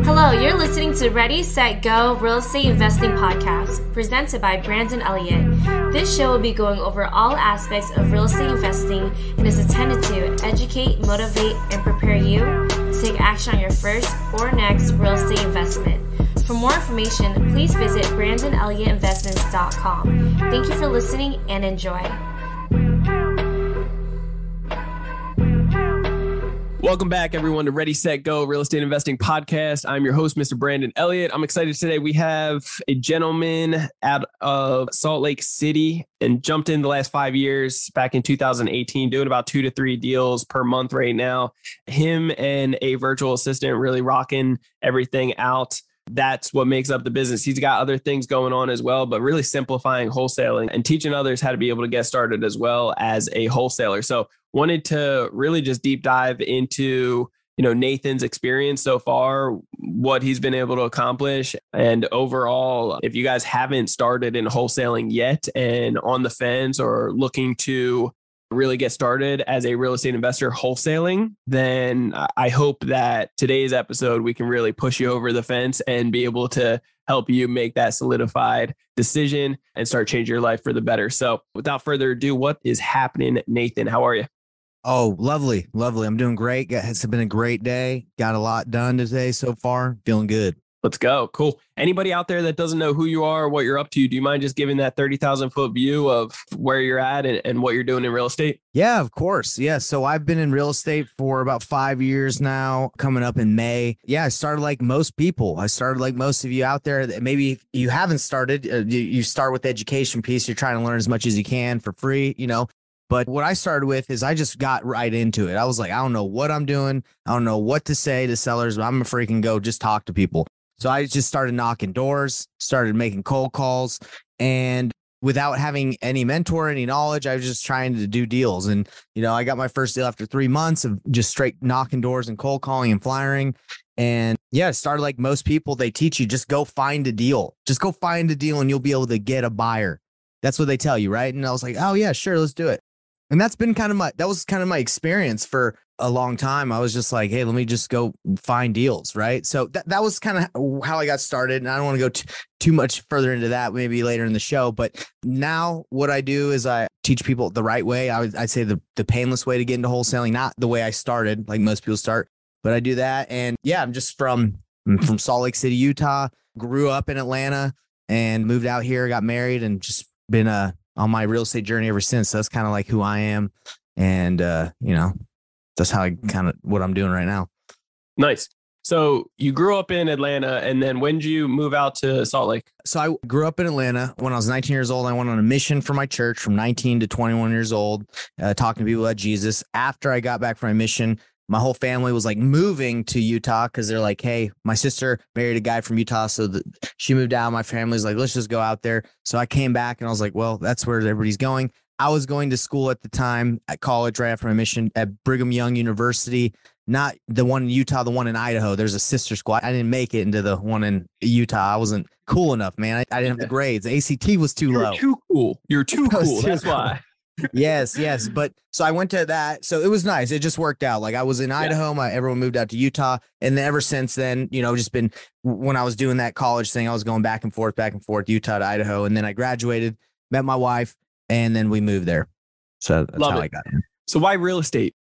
Hello, you're listening to Ready, Set, Go Real Estate Investing Podcast, presented by Brandon Elliott. This show will be going over all aspects of real estate investing and is intended to educate, motivate, and prepare you to take action on your first or next real estate investment. For more information, please visit BrandonElliottInvestments.com. Thank you for listening and enjoy. Welcome back, everyone, to Ready, Set, Go Real Estate Investing Podcast. I'm your host, Mr. Brandon Elliott. I'm excited today. We have a gentleman out of Salt Lake City and jumped in the last 5 years back in 2018, doing about 2 to 3 deals per month right now. Him and a virtual assistant really rocking everything out. That's what makes up the business. He's got other things going on as well, but really simplifying wholesaling and teaching others how to be able to get started as well as a wholesaler. So wanted to really just deep dive into, Nathan's experience so far, what he's been able to accomplish. And overall, if you guys haven't started in wholesaling yet and on the fence or looking to really get started as a real estate investor wholesaling, then I hope that today's episode, we can really push you over the fence and be able to help you make that solidified decision and start changing your life for the better. So without further ado, what is happening, Nathan? How are you? Oh, lovely. Lovely. I'm doing great. It's been a great day. Got a lot done today so far. Feeling good. Let's go. Cool. Anybody out there that doesn't know who you are or what you're up to, do you mind just giving that 30,000 foot view of where you're at and what you're doing in real estate? Yeah, of course. Yeah. So I've been in real estate for about 5 years now, coming up in May. Yeah. I started like most people. I started like most of you out there that maybe you haven't started. You start with the education piece. You're trying to learn as much as you can for free, But what I started with is I just got right into it. I was like, I don't know what I'm doing. I don't know what to say to sellers, but I'm going to freaking go just talk to people. So I just started knocking doors, started making cold calls, and without having any mentor, any knowledge, I was just trying to do deals. And, I got my first deal after 3 months of just straight knocking doors and cold calling and flyering. And yeah, it started like most people. They teach you, just go find a deal. Just go find a deal and you'll be able to get a buyer. That's what they tell you, right? And I was like, oh yeah, sure, let's do it. And that was kind of my experience for a long time. I was just like, hey, let me just go find deals, right? So that was kind of how I got started. And I don't want to go too much further into that, maybe later in the show. But now what I do is I teach people the right way. I'd say the painless way to get into wholesaling, not the way I started, like most people start, but I do that. And yeah, I'm from Salt Lake City, Utah, grew up in Atlanta and moved out here, got married, and just been on my real estate journey ever since. So that's kind of like who I am. And, that's how what I'm doing right now. Nice. So you grew up in Atlanta, and then when did you move out to Salt Lake? So I grew up in Atlanta. When I was 19 years old, I went on a mission for my church from 19 to 21 years old, talking to people about Jesus. After I got back from my mission, my whole family was like moving to Utah because they're like, hey, my sister married a guy from Utah. So she moved out. My family's like, let's just go out there. So I came back and I was like, well, that's where everybody's going. I was going to school at the time at college right after my mission at Brigham Young University, not the one in Utah, the one in Idaho. There's a sister school. I didn't make it into the one in Utah. I wasn't cool enough, man. I didn't have the grades. The ACT was too low. You're too cool. You're too cool. That's why. Yes. But so I went to that. So it was nice. It just worked out. Like I was in Idaho. Everyone moved out to Utah. And then ever since then, just been, when I was doing that college thing, I was going back and forth, Utah to Idaho. And then I graduated, met my wife, and then we moved there. So that's how I got in. So why real estate?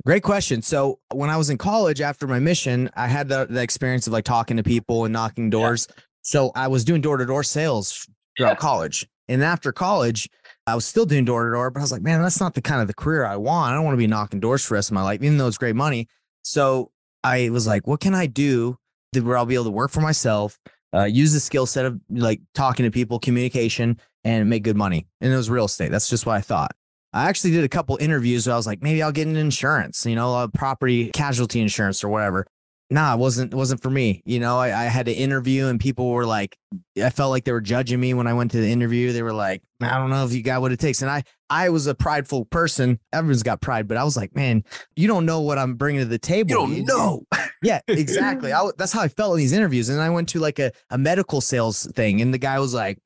Great question. So when I was in college after my mission, I had the experience of like talking to people and knocking doors. Yeah. So I was doing door-to-door sales throughout college. And after college, I was still doing door-to-door, but I was like, man, that's not the kind of the career I want. I don't want to be knocking doors for the rest of my life, even though it's great money. So I was like, what can I do where I'll be able to work for myself, use the skill set of like talking to people, communication, and make good money. And it was real estate. That's just what I thought. I actually did a couple interviews where I was like, maybe I'll get an insurance, property casualty insurance or whatever. Nah, it wasn't for me. I had to interview and people were like, I felt like they were judging me when I went to the interview. They were like, I don't know if you got what it takes. And I was a prideful person. Everyone's got pride, but I was like, man, you don't know what I'm bringing to the table. You don't know. Yeah, exactly. That's how I felt in these interviews. And I went to like a medical sales thing. And the guy was like,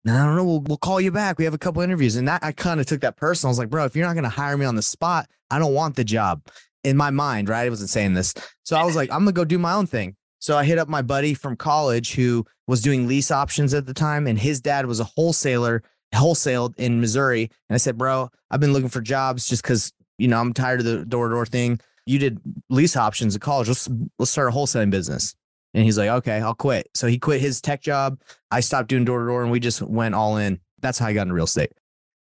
I don't know. We'll call you back. We have a couple interviews. And that I kind of took that personal. I was like, bro, if you're not going to hire me on the spot, I don't want the job. In my mind, right? I wasn't saying this. So I was like, I'm going to go do my own thing. So I hit up my buddy from college who was doing lease options at the time, and his dad was a wholesaler, wholesaled in Missouri. And I said, bro, I've been looking for jobs just because, I'm tired of the door-to-door thing. You did lease options at college. Let's start a wholesaling business. And he's like, okay, I'll quit. So he quit his tech job. I stopped doing door-to-door, and we just went all in. That's how I got into real estate.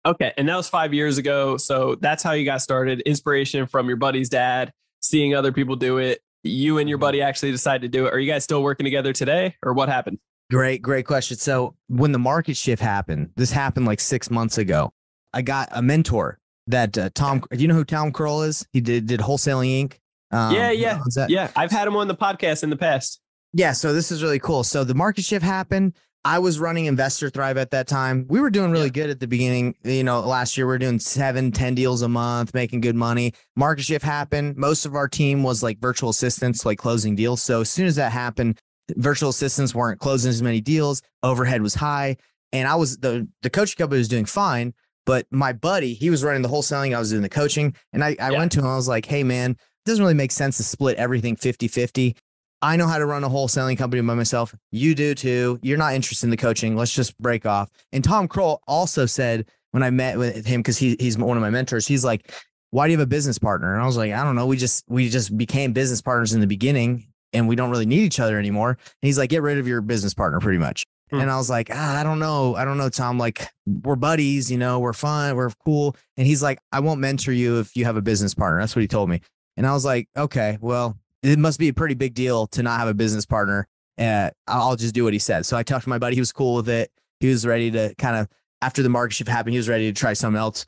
Okay. And that was 5 years ago. So that's how you got started. Inspiration from your buddy's dad, seeing other people do it. You and your buddy actually decided to do it. Are you guys still working together today, or what happened? Great question. So when the market shift happened, this happened like 6 months ago. I got a mentor that Tom, do you know who Tom Kroll is? He did Wholesaling Inc. Yeah. I've had him on the podcast in the past. Yeah. So this is really cool. So the market shift happened. I was running Investor Thrive at that time. We were doing really good at the beginning. Last year we were doing 7-10 deals a month, making good money. Market shift happened. Most of our team was like virtual assistants, like closing deals. So as soon as that happened, virtual assistants weren't closing as many deals. Overhead was high. And I was the coaching company was doing fine. But my buddy, he was running the wholesaling. I was doing the coaching. And I went to him. I was like, hey, man, it doesn't really make sense to split everything 50-50. I know how to run a wholesaling company by myself. You do too. You're not interested in the coaching. Let's just break off. And Tom Kroll also said when I met with him, because he's one of my mentors, he's like, why do you have a business partner? And I was like, I don't know. We just became business partners in the beginning and we don't really need each other anymore. And he's like, get rid of your business partner pretty much. And I was like, I don't know, Tom, like we're buddies, we're fun, we're cool. And he's like, I won't mentor you if you have a business partner. That's what he told me. And I was like, okay, well, it must be a pretty big deal to not have a business partner. I'll just do what he said. So I talked to my buddy. He was cool with it. He was ready to kind of, after the market shift happened, he was ready to try something else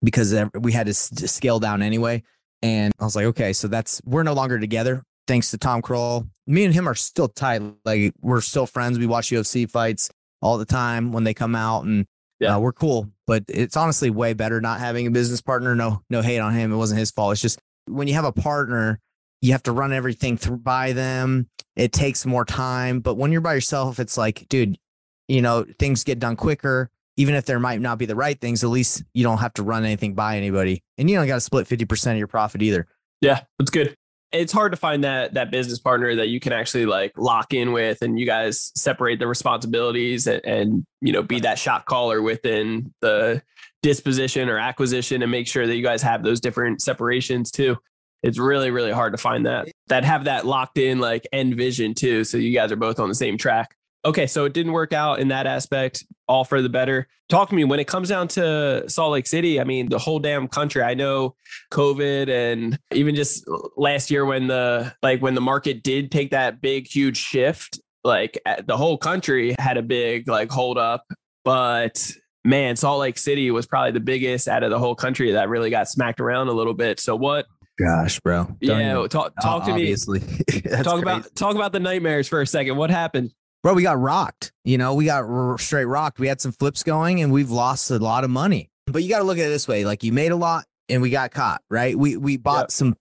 because we had to scale down anyway. And I was like, okay, so we're no longer together. Thanks to Tom Kroll. Me and him are still tight. Like we're still friends. We watch UFC fights all the time when they come out and we're cool, but it's honestly way better not having a business partner. No hate on him. It wasn't his fault. It's just when you have a partner, you have to run everything by them. It takes more time. But when you're by yourself, it's like, dude, things get done quicker. Even if there might not be the right things, at least you don't have to run anything by anybody. And you don't got to split 50% of your profit either. Yeah, that's good. It's hard to find that business partner that you can actually like lock in with and you guys separate the responsibilities and be that shot caller within the disposition or acquisition and make sure that you guys have those different separations too. It's really, really hard to find that have that locked in like end vision too. So you guys are both on the same track. Okay. So it didn't work out in that aspect, all for the better. Talk to me when it comes down to Salt Lake City. I mean, the whole damn country, I know COVID and even just last year when the market did take that big, huge shift, like the whole country had a big like hold up, but man, Salt Lake City was probably the biggest out of the whole country that really got smacked around a little bit. So what? Gosh, bro. Talk to me. Talk about the nightmares for a second. What happened? Bro, we got rocked. We got straight rocked. We had some flips going and we've lost a lot of money. But you got to look at it this way. Like you made a lot and we got caught, right? We bought some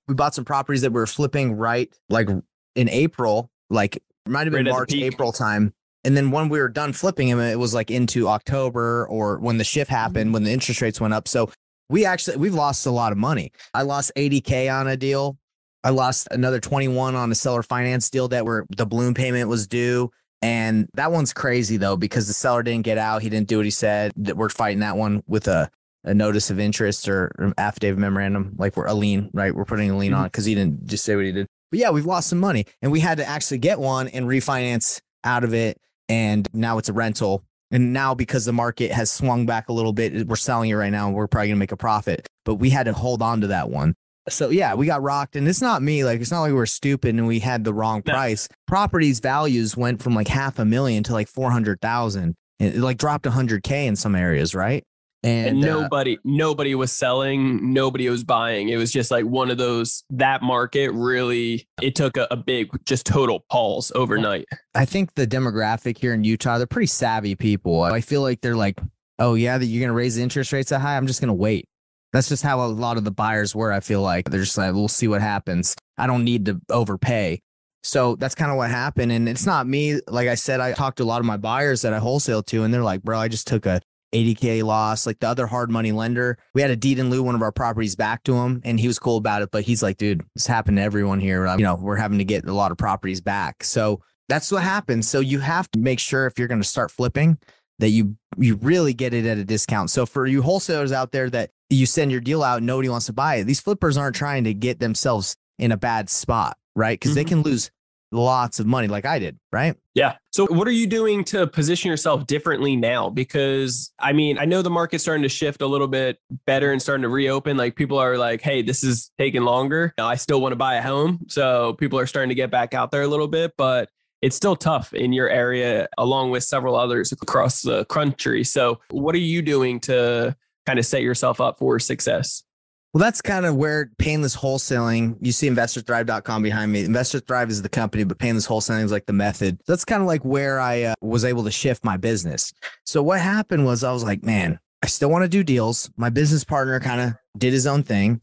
properties that we were flipping right like in April, like it might have been March, April time. And then when we were done flipping them, it was like into October or when the shift happened, when the interest rates went up. So we've lost a lot of money. I lost $80K on a deal. I lost another 21 on a seller finance deal where the balloon payment was due. And that one's crazy though, because the seller didn't get out. He didn't do what he said. We're fighting that one with a notice of interest or affidavit memorandum. Like we're a lien, right? We're putting a lien on it because he didn't just say what he did. But yeah, we've lost some money and we had to actually get one and refinance out of it. And now it's a rental. And now because the market has swung back a little bit, we're selling it right now and we're probably gonna make a profit. But we had to hold on to that one. So yeah, we got rocked. And it's not me. Like, it's not like we're stupid and we had the wrong price. Properties values went from like $500,000 to like 400,000. It like dropped 100K in some areas, right? And nobody was selling, nobody was buying. It was just like one of those, that market really, it took a big, just total pulse overnight. I think the demographic here in Utah, they're pretty savvy people. I feel like they're like, oh yeah, that you're going to raise the interest rates that high. I'm just going to wait. That's just how a lot of the buyers were. I feel like they're just like, we'll see what happens. I don't need to overpay. So that's kind of what happened. And it's not me. Like I said, I talked to a lot of my buyers that I wholesale to, and they're like, bro, I just took a $80K loss. Like the other hard money lender, we had a deed in lieu one of our properties back to him, and he was cool about it. But he's like, dude, this happened to everyone here. We're having to get a lot of properties back. So that's what happens. So you have to make sure if you're going to start flipping that you really get it at a discount. So for you wholesalers out there that you send your deal out and nobody wants to buy it, these flippers aren't trying to get themselves in a bad spot, right? Because they can lose lots of money like I did, right? Yeah. So what are you doing to position yourself differently now? Because I know the market's starting to shift a little bit better and starting to reopen. Like people are like, hey, this is taking longer. I still want to buy a home. So people are starting to get back out there a little bit, but it's still tough in your area along with several others across the country. So what are you doing to kind of set yourself up for success? Well, that's kind of where Painless Wholesaling, you see InvestorThrive.com behind me. InvestorThrive is the company, but Painless Wholesaling is like the method. That's kind of like where I was able to shift my business. So what happened was I was like, man, I still want to do deals. My business partner kind of did his own thing.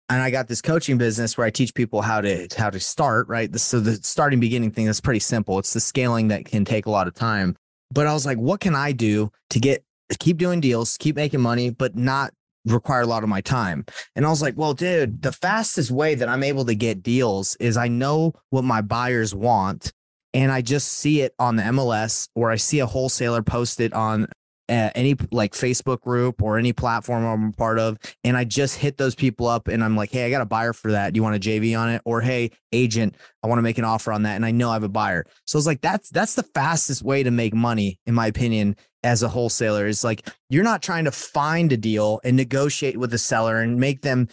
And I got this coaching business where I teach people how to start, right? So the starting beginning thing is pretty simple. It's the scaling that can take a lot of time. But I was like, what can I do to keep doing deals, keep making money, but not require a lot of my time? And I was like, well, dude, the fastest way that I'm able to get deals is I know what my buyers want, and I just see it on the MLS, or I see a wholesaler post it on any like Facebook group or any platform I'm a part of. And I just hit those people up and I'm like, hey, I got a buyer for that. Do you want a JV on it? Or, hey, agent, I want to make an offer on that. And I know I have a buyer. So I was like, that's the fastest way to make money, in my opinion, as a wholesaler. Is like, you're not trying to find a deal and negotiate with the seller and make them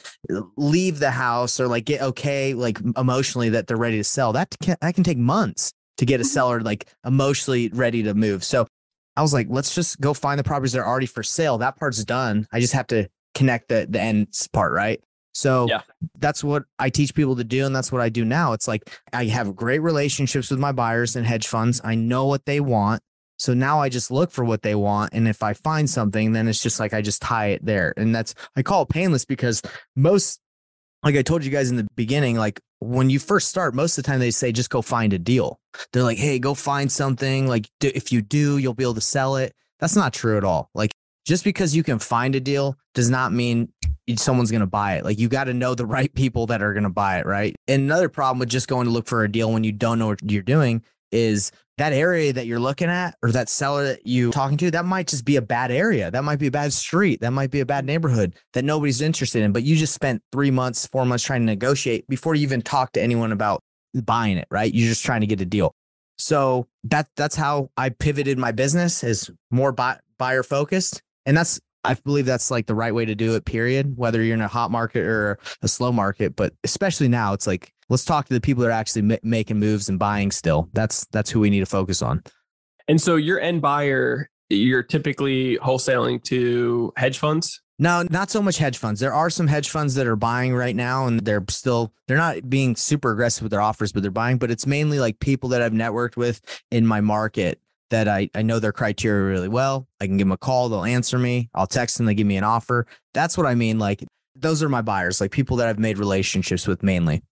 leave the house or like get okay, like emotionally that they're ready to sell. That can take months to get a seller like emotionally ready to move. So I was like, let's just go find the properties that are already for sale. That part's done. I just have to connect the end part, right? So that's what I teach people to do. And that's what I do now. It's like, I have great relationships with my buyers and hedge funds. I know what they want. So now I just look for what they want. And if I find something, then it's just like, I just tie it there. And I call it painless because like I told you guys in the beginning, like when you first start, most of the time they say, just go find a deal. They're like, hey, go find something. Like if you do, you'll be able to sell it. That's not true at all. Like just because you can find a deal does not mean someone's going to buy it. Like you got to know the right people that are going to buy it. Right. And another problem with just going to look for a deal when you don't know what you're doing is that area that you're looking at, or that seller that you're talking to, that might just be a bad area. That might be a bad street. That might be a bad neighborhood that nobody's interested in, but you just spent 3 months, 4 months trying to negotiate before you even talk to anyone about buying it, right? You're just trying to get a deal. So that's how I pivoted my business, is more buyer focused. And I believe that's like the right way to do it, period, whether you're in a hot market or a slow market. But especially now, it's like, let's talk to the people that are actually making moves and buying still. That's who we need to focus on. And so your end buyer, you're typically wholesaling to hedge funds? No, not so much hedge funds. There are some hedge funds that are buying right now, and they're not being super aggressive with their offers, but they're buying. But it's mainly like people that I've networked with in my market that I know their criteria really well. I can give them a call. They'll answer me. I'll text them. They give me an offer. That's what I mean. Like those are my buyers, like people that I've made relationships with mainly.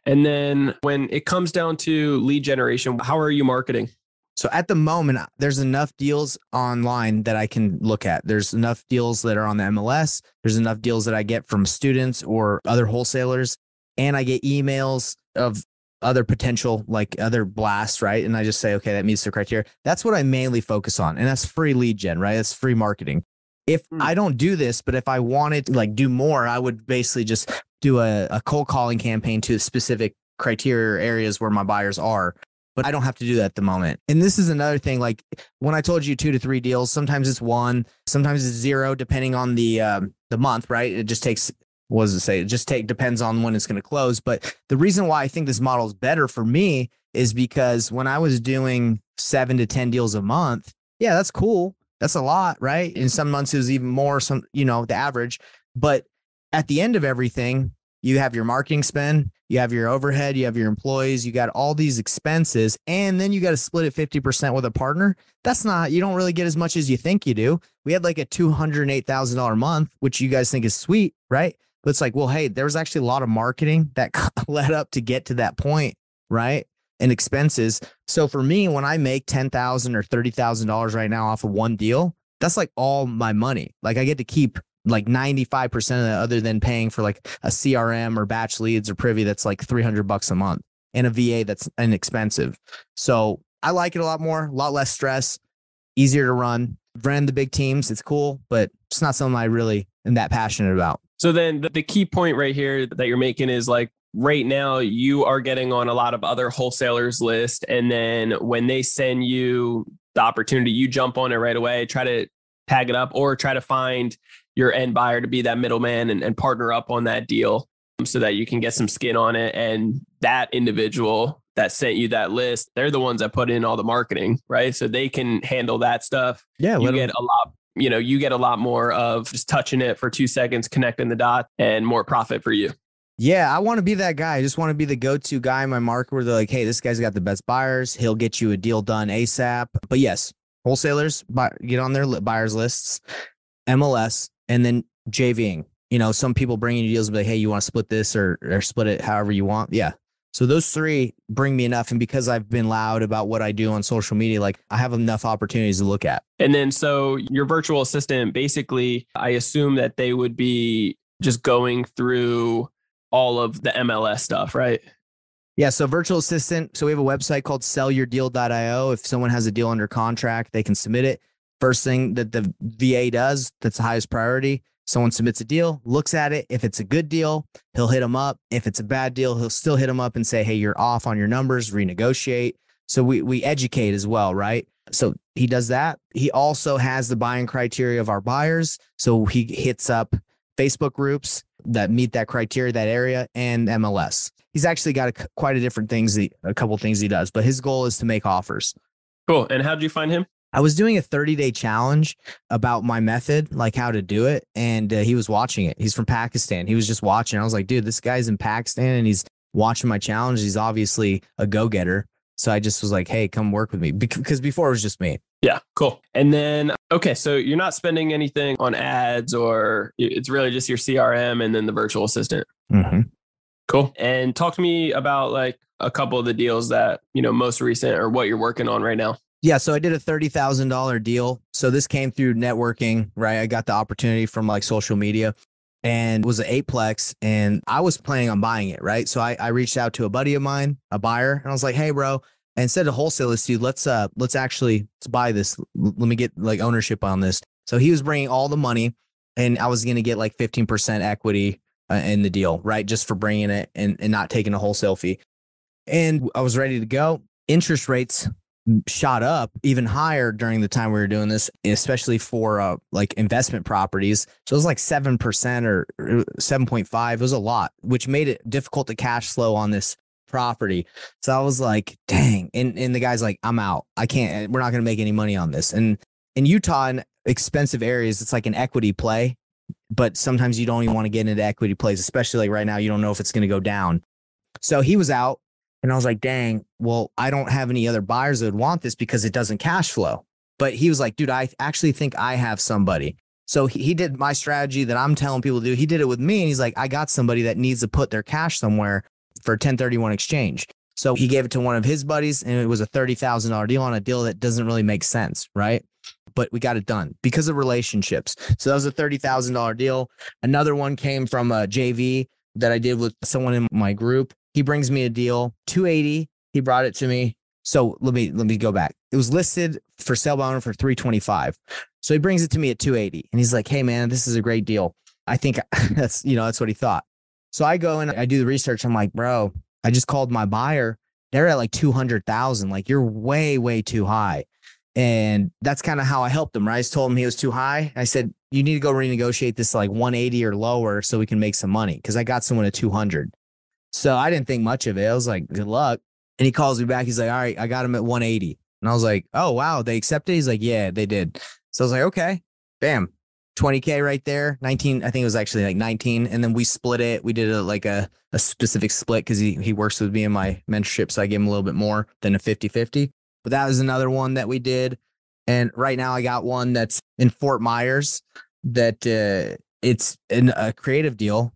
And then when it comes down to lead generation, how are you marketing? So at the moment, there's enough deals online that I can look at. There's enough deals that are on the MLS. There's enough deals that I get from students or other wholesalers. And I get emails of other potential, like other blasts, right? And I just say, okay, that meets the criteria. That's what I mainly focus on. And that's free lead gen, right? That's free marketing. If I don't do this, but if I wanted to like do more, I would basically just do a cold calling campaign to specific criteria or areas where my buyers are. But I don't have to do that at the moment. And this is another thing, like when I told you 2 to 3 deals, sometimes it's 1, sometimes it's 0, depending on the month, right? It just takes, what does it say? Depends on when it's going to close. But the reason why I think this model is better for me is because when I was doing 7 to 10 deals a month, yeah, that's cool. That's a lot, right? In some months it was even more, the average. But at the end of everything, you have your marketing spend, you have your overhead, you have your employees, you got all these expenses, and then you got to split it 50% with a partner. You don't really get as much as you think you do. We had like a $208,000 month, which you guys think is sweet, right? But it's like, well, hey, there was actually a lot of marketing that led up to get to that point, right? And expenses. So for me, when I make $10,000 or $30,000 right now off of one deal, that's like all my money. Like I get to keep like 95% of that, other than paying for like a CRM or batch leads or privy that's like $300 a month, and a VA that's inexpensive. So I like it a lot more, a lot less stress, easier to run. Ran the big teams. It's cool, but it's not something I really am that passionate about. So then the key point right here that you're making is like, right now you are getting on a lot of other wholesalers list. And then when they send you the opportunity, you jump on it right away, try to tag it up, or try to find your end buyer to be that middleman and partner up on that deal so that you can get some skin on it. And that individual that sent you that list, they're the ones that put in all the marketing, right? So they can handle that stuff. Yeah. You get a lot, you get a lot more of just touching it for 2 seconds, connecting the dots, and more profit for you. Yeah, I want to be that guy. I just want to be the go-to guy in my market where they're like, hey, this guy's got the best buyers. He'll get you a deal done ASAP. But yes, wholesalers get on their buyers lists, MLS, and then JVing. Some people bring you deals and be like, hey, you want to split this or split it however you want? Yeah. So those three bring me enough. And because I've been loud about what I do on social media, like I have enough opportunities to look at. And then so your virtual assistant, basically, I assume that they would be just going through all of the MLS stuff, right? Yeah. So virtual assistant. So we have a website called sellyourdeal.io. If someone has a deal under contract, they can submit it. First thing that the VA does, that's the highest priority. Someone submits a deal, looks at it. If it's a good deal, he'll hit them up. If it's a bad deal, he'll still hit them up and say, hey, you're off on your numbers, renegotiate. So we educate as well, right? So he does that. He also has the buying criteria of our buyers. So he hits up Facebook groups that meet that criteria, that area, and MLS. He's actually got quite a couple things he does, but his goal is to make offers. Cool. And how did you find him? I was doing a 30-day challenge about my method, like how to do it. And he was watching it. He's from Pakistan. He was just watching. I was like, dude, this guy's in Pakistan and he's watching my challenge. He's obviously a go-getter. So I just was like, hey, come work with me, because before it was just me. Yeah, cool. And then, okay, so you're not spending anything on ads, or it's really just your CRM and then the virtual assistant. Mm-hmm. Cool. And talk to me about like a couple of the deals that, most recent or what you're working on right now. Yeah. So I did a $30,000 deal. So this came through networking, right? I got the opportunity from like social media, and it was an 8-plex, and I was planning on buying it, right? So I reached out to a buddy of mine, a buyer, and I was like, hey, bro, and instead of wholesale this dude, let's buy this. Let me get like ownership on this. So he was bringing all the money, and I was going to get like 15% equity in the deal, right? Just for bringing it and not taking a wholesale fee. And I was ready to go. Interest rates shot up even higher during the time we were doing this, especially for like investment properties. So it was like 7% or 7.5. It was a lot, which made it difficult to cash flow on this property. So I was like, dang. And the guy's like, I'm out. I can't, we're not going to make any money on this. And in Utah, in expensive areas, it's like an equity play, but sometimes you don't even want to get into equity plays, especially like right now, you don't know if it's going to go down. So he was out. And I was like, dang, well, I don't have any other buyers that would want this because it doesn't cash flow. But he was like, dude, I actually think I have somebody. So he did my strategy that I'm telling people to do. He did it with me. And he's like, I got somebody that needs to put their cash somewhere for 1031 exchange. So he gave it to one of his buddies, and it was a $30,000 deal on a deal that doesn't really make sense, right? But we got it done because of relationships. So that was a $30,000 deal. Another one came from a JV that I did with someone in my group. He brings me a deal, 280. He brought it to me. So let me go back. It was listed for sale by owner for 325. So he brings it to me at 280, and he's like, hey man, this is a great deal. I think that's what he thought. So I go and I do the research. I'm like, bro, I just called my buyer. They're at like 200,000. Like, you're way, way too high. And that's kind of how I helped him, right? I just told him he was too high. I said, you need to go renegotiate this to like 180 or lower so we can make some money. Cause I got someone at 200. So I didn't think much of it. I was like, good luck. And he calls me back. He's like, all right, I got him at 180. And I was like, oh, wow, they accepted? He's like, yeah, they did. So I was like, okay, bam, 20K right there. 19, I think it was actually like 19. And then we split it. We did a specific split because he works with me in my mentorship. So I gave him a little bit more than a 50-50. But that was another one that we did. And right now I got one that's in Fort Myers that it's a creative deal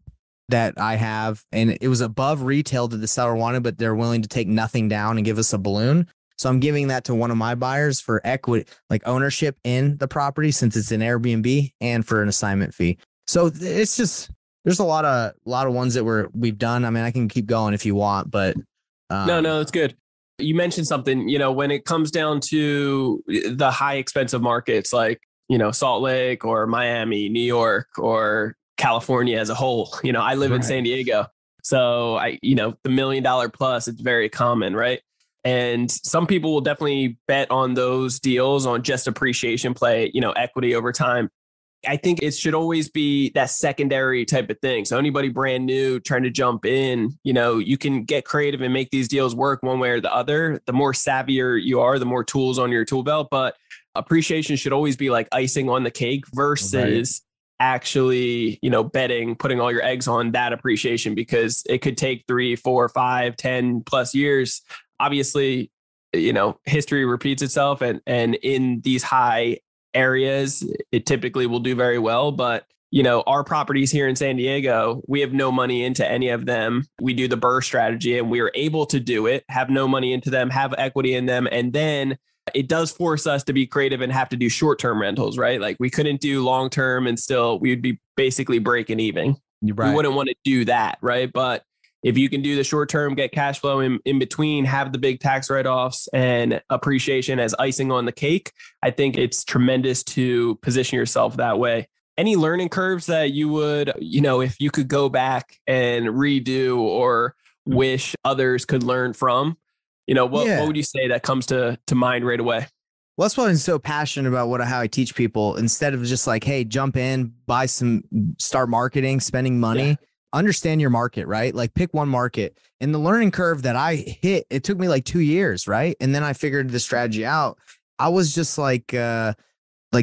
that I have, and it was above retail that the seller wanted, but they're willing to take nothing down and give us a balloon. So I'm giving that to one of my buyers for equity, like ownership in the property since it's an Airbnb, and for an assignment fee. So it's just, there's a lot of ones that we've done. I mean, I can keep going if you want, but no, it's good. You mentioned something, when it comes down to the high expensive markets like, Salt Lake or Miami, New York, or California as a whole. I live in San Diego. So the $1 million plus, it's very common, right? And some people will definitely bet on those deals on just appreciation play, equity over time. I think it should always be that secondary type of thing. So anybody brand new trying to jump in, you can get creative and make these deals work one way or the other. The more savvier you are, the more tools on your tool belt. But appreciation should always be like icing on the cake versus actually, betting, putting all your eggs on that appreciation, because it could take 3, 4, 5, 10 plus years. Obviously, history repeats itself, and in these high areas, it typically will do very well. But, our properties here in San Diego, we have no money into any of them. We do the BRRRR strategy, and we are able to do it, have no money into them, have equity in them. And then it does force us to be creative and have to do short-term rentals, right? Like we couldn't do long-term and still we would be basically breaking even. Right. We wouldn't want to do that, right? But if you can do the short-term, get cash flow in between, have the big tax write-offs and appreciation as icing on the cake, I think it's tremendous to position yourself that way. Any learning curves that you would, if you could go back and redo or wish others could learn from, what would you say that comes to mind right away? Well, that's why I'm so passionate about how I teach people. Instead of just like, hey, jump in, start marketing, spending money. Understand your market, right? Like pick one market. And the learning curve that I hit, it took me like 2 years, right? And then I figured the strategy out. I was just like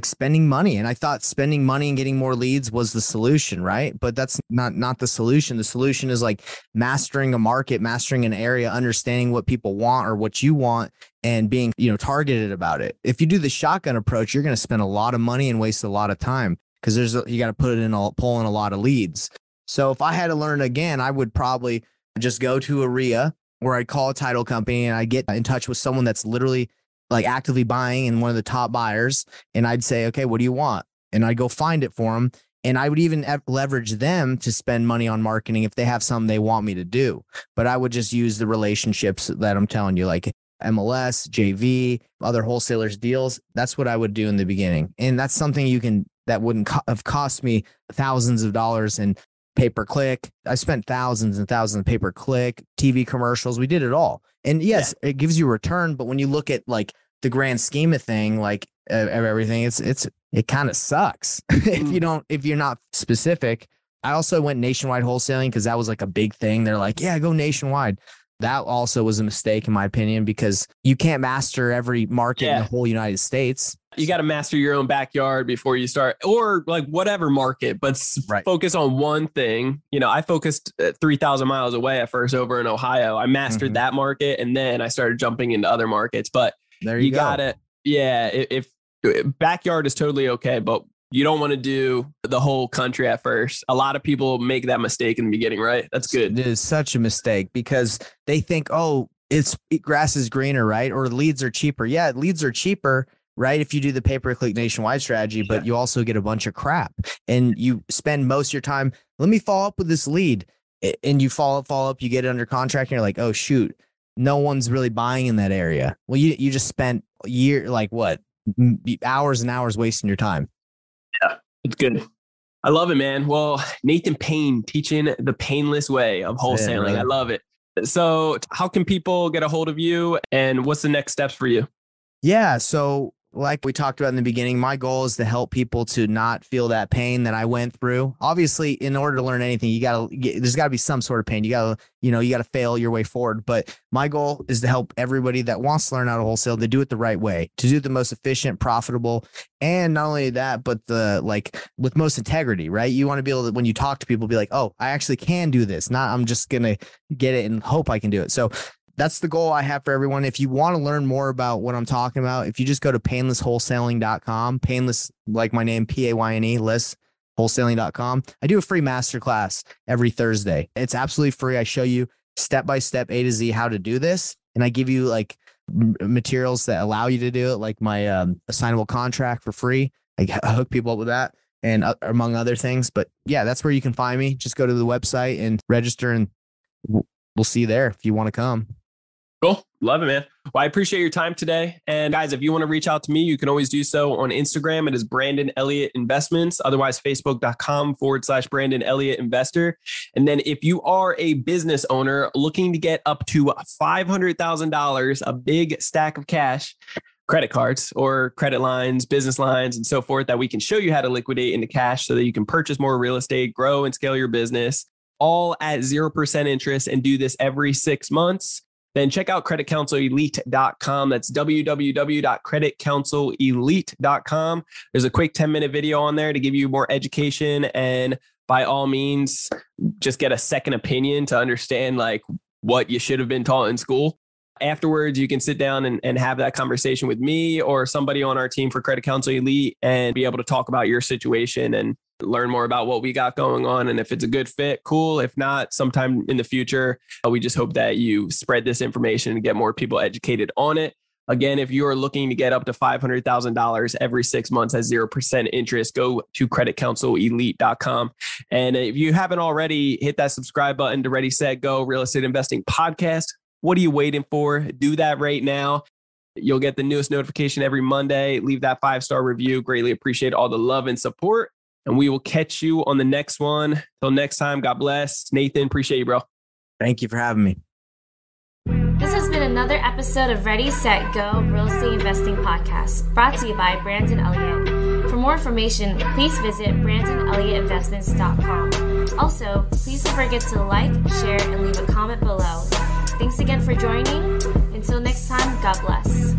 spending money. And I thought spending money and getting more leads was the solution, right? But that's not the solution. The solution is like mastering a market, mastering an area, understanding what people want or what you want, and being, targeted about it. If you do the shotgun approach, you're going to spend a lot of money and waste a lot of time because you got to pull in a lot of leads. So if I had to learn again, I would probably just go to a RIA where I'd call a title company and I'd get in touch with someone that's literally like actively buying and one of the top buyers. And I'd say, okay, what do you want? And I'd go find it for them. And I would even leverage them to spend money on marketing if they have something they want me to do. But I would just use the relationships that I'm telling you, like MLS, JV, other wholesalers deals. That's what I would do in the beginning. And that's something that wouldn't have cost me thousands of dollars in pay-per-click. I spent thousands and thousands of pay-per-click, TV commercials. We did it all. And yes, it gives you a return. But when you look at like the grand scheme of thing, like of everything, it kind of sucks if you're not specific. I also went nationwide wholesaling because that was like a big thing. They're like, yeah, go nationwide. That also was a mistake in my opinion, because you can't master every market in the whole United States. You got to master your own backyard before you start, or like whatever market, but focus on one thing. I focused 3,000 miles away at first over in Ohio. I mastered that market, and then I started jumping into other markets. But there you go. Got it. Yeah. If backyard is totally okay, but you don't want to do the whole country at first. A lot of people make that mistake in the beginning, right? That's good. It is such a mistake because they think, oh, grass is greener, right? Or leads are cheaper. Yeah, leads are cheaper, right? If you do the pay-per-click nationwide strategy, but you also get a bunch of crap and you spend most of your time, let me follow up with this lead, and you follow up, you get it under contract, and you're like, oh shoot, no one's really buying in that area. Well, you just spent hours and hours wasting your time. Yeah, it's good. I love it, man. Well, Nathan Payne teaching the painless way of wholesaling. I love it. So how can people get a hold of you, and what's the next steps for you? Yeah. So like we talked about in the beginning, my goal is to help people to not feel that pain that I went through. Obviously, in order to learn anything, there's got to be some sort of pain. You got to fail your way forward. But my goal is to help everybody that wants to learn how to wholesale to do it the right way, to do it the most efficient, profitable, and not only that, but with most integrity, right? You want to be able to, when you talk to people, be like, oh, I actually can do this. Not I'm just going to get it and hope I can do it. So that's the goal I have for everyone. If you want to learn more about what I'm talking about, if you just go to painlesswholesaling.com, painless, like my name, Payne, wholesaling.com. I do a free masterclass every Thursday. It's absolutely free. I show you step by step, A to Z, how to do this. And I give you like materials that allow you to do it, like my assignable contract for free. I hook people up with that, and among other things. But yeah, that's where you can find me. Just go to the website and register, and we'll see you there if you want to come. Cool. Love it, man. Well, I appreciate your time today. And guys, if you want to reach out to me, you can always do so on Instagram. It is Brandon Elliott Investments. Otherwise, Facebook.com/Brandon Elliott Investor. And then if you are a business owner looking to get up to $500,000, a big stack of cash, credit cards or credit lines, business lines, and so forth, that we can show you how to liquidate into cash so that you can purchase more real estate, grow and scale your business, all at 0% interest, and do this every 6 months, then check out creditcounselelite.com. That's www.creditcounselelite.com. There's a quick 10-minute video on there to give you more education, and by all means, just get a second opinion to understand like what you should have been taught in school. Afterwards, you can sit down and have that conversation with me or somebody on our team for Credit Counsel Elite and be able to talk about your situation and learn more about what we got going on. And if it's a good fit, cool. If not, sometime in the future, we just hope that you spread this information and get more people educated on it. Again, if you are looking to get up to $500,000 every 6 months at 0% interest, go to creditcounselelite.com. And if you haven't already, hit that subscribe button to Ready, Set, Go Real Estate Investing Podcast. What are you waiting for? Do that right now. You'll get the newest notification every Monday. Leave that 5-star review. Greatly appreciate all the love and support. And we will catch you on the next one. Till next time, God bless. Nathan, appreciate you, bro. Thank you for having me. This has been another episode of Ready, Set, Go Real Estate Investing Podcast, brought to you by Brandon Elliott. For more information, please visit BrandonElliottInvestments.com. Also, please don't forget to like, share, and leave a comment below. Thanks again for joining. Until next time, God bless.